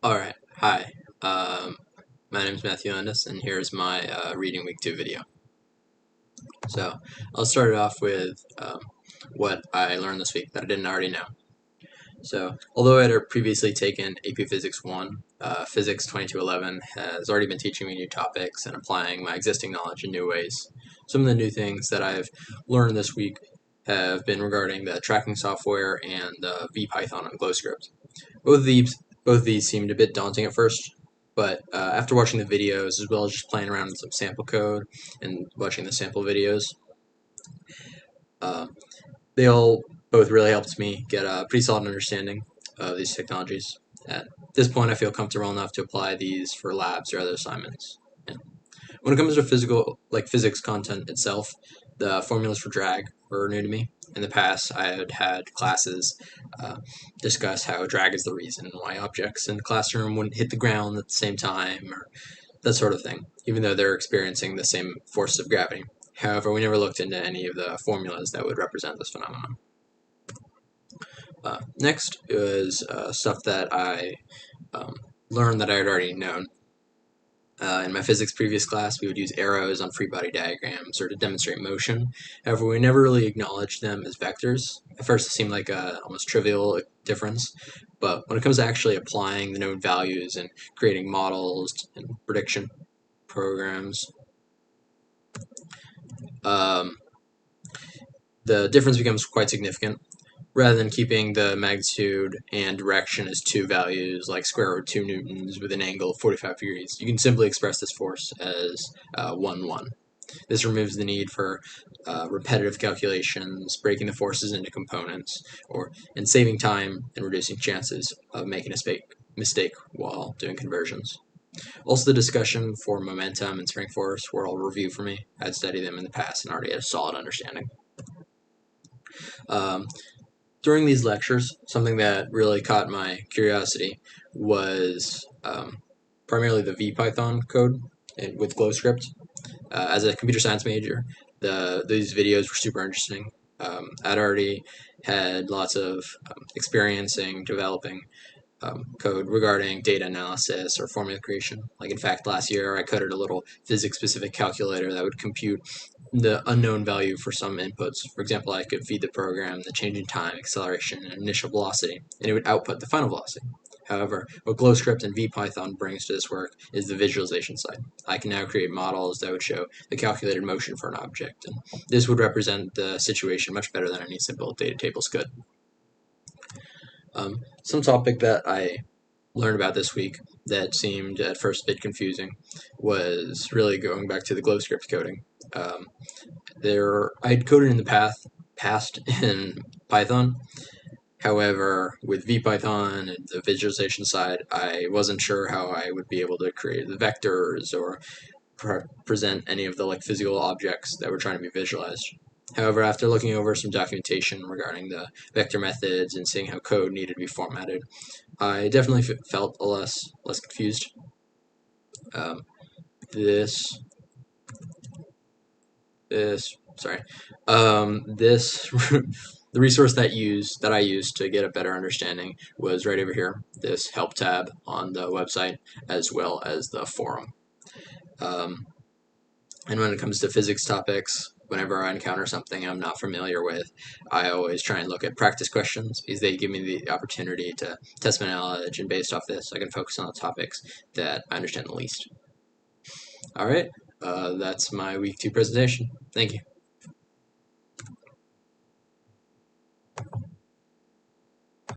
Alright, hi. My name is Matthew Landis, and here's my Reading Week 2 video. So, I'll start it off with what I learned this week that I didn't already know. So, although I had previously taken AP Physics 1, Physics 2211 has already been teaching me new topics and applying my existing knowledge in new ways. Some of the new things that I've learned this week have been regarding the tracking software and VPython on GlowScript. Both of these seemed a bit daunting at first, but after watching the videos as well as just playing around with some sample code and watching the sample videos, uh, they all both really helped me get a pretty solid understanding of these technologies. At this point, I feel comfortable enough to apply these for labs or other assignments. And when it comes to physics content itself, the formulas for drag were new to me. In the past, I had had classes discuss how drag is the reason why objects in the classroom wouldn't hit the ground at the same time, or that sort of thing, even though they're experiencing the same forces of gravity. However, we never looked into any of the formulas that would represent this phenomenon. Next is stuff that I learned that I had already known. In my physics previous class, we would use arrows on free body diagrams or to demonstrate motion. However, we never really acknowledged them as vectors. At first, it seemed like a almost trivial difference, but when it comes to actually applying the known values and creating models and prediction programs, um, the difference becomes quite significant. Rather than keeping the magnitude and direction as two values like square root 2 newtons with an angle of 45 degrees, you can simply express this force as 1, 1. This removes the need for repetitive calculations, breaking the forces into components, and saving time and reducing chances of making a mistake while doing conversions. Also, the discussion for momentum and spring force were all review for me. I'd studied them in the past and already had a solid understanding. Um, During these lectures, something that really caught my curiosity was primarily the VPython code with GlowScript. As a computer science major, these videos were super interesting. I'd already had lots of experiencing developing code regarding data analysis or formula creation. Like, in fact, last year I coded a little physics-specific calculator that would compute the unknown value for some inputs. For example, I could feed the program the change in time, acceleration, and initial velocity, and it would output the final velocity. However, what GlowScript and VPython brings to this work is the visualization side. I can now create models that would show the calculated motion for an object, and this would represent the situation much better than any simple data tables could. Some topic that I learned about this week that seemed at first a bit confusing was really going back to the GlowScript coding. I'd coded in the past in Python. However, with VPython and the visualization side, I wasn't sure how I would be able to create the vectors or present any of the physical objects that were trying to be visualized. However, after looking over some documentation regarding the vector methods and seeing how code needed to be formatted, I definitely felt less confused. Um, this sorry, this the resource that I used to get a better understanding was right over here. This help tab on the website, as well as the forum. And when it comes to physics topics, whenever I encounter something I'm not familiar with, I always try and look at practice questions because they give me the opportunity to test my knowledge, and based off this, I can focus on the topics that I understand the least. All right, that's my week 2 presentation. Thank you.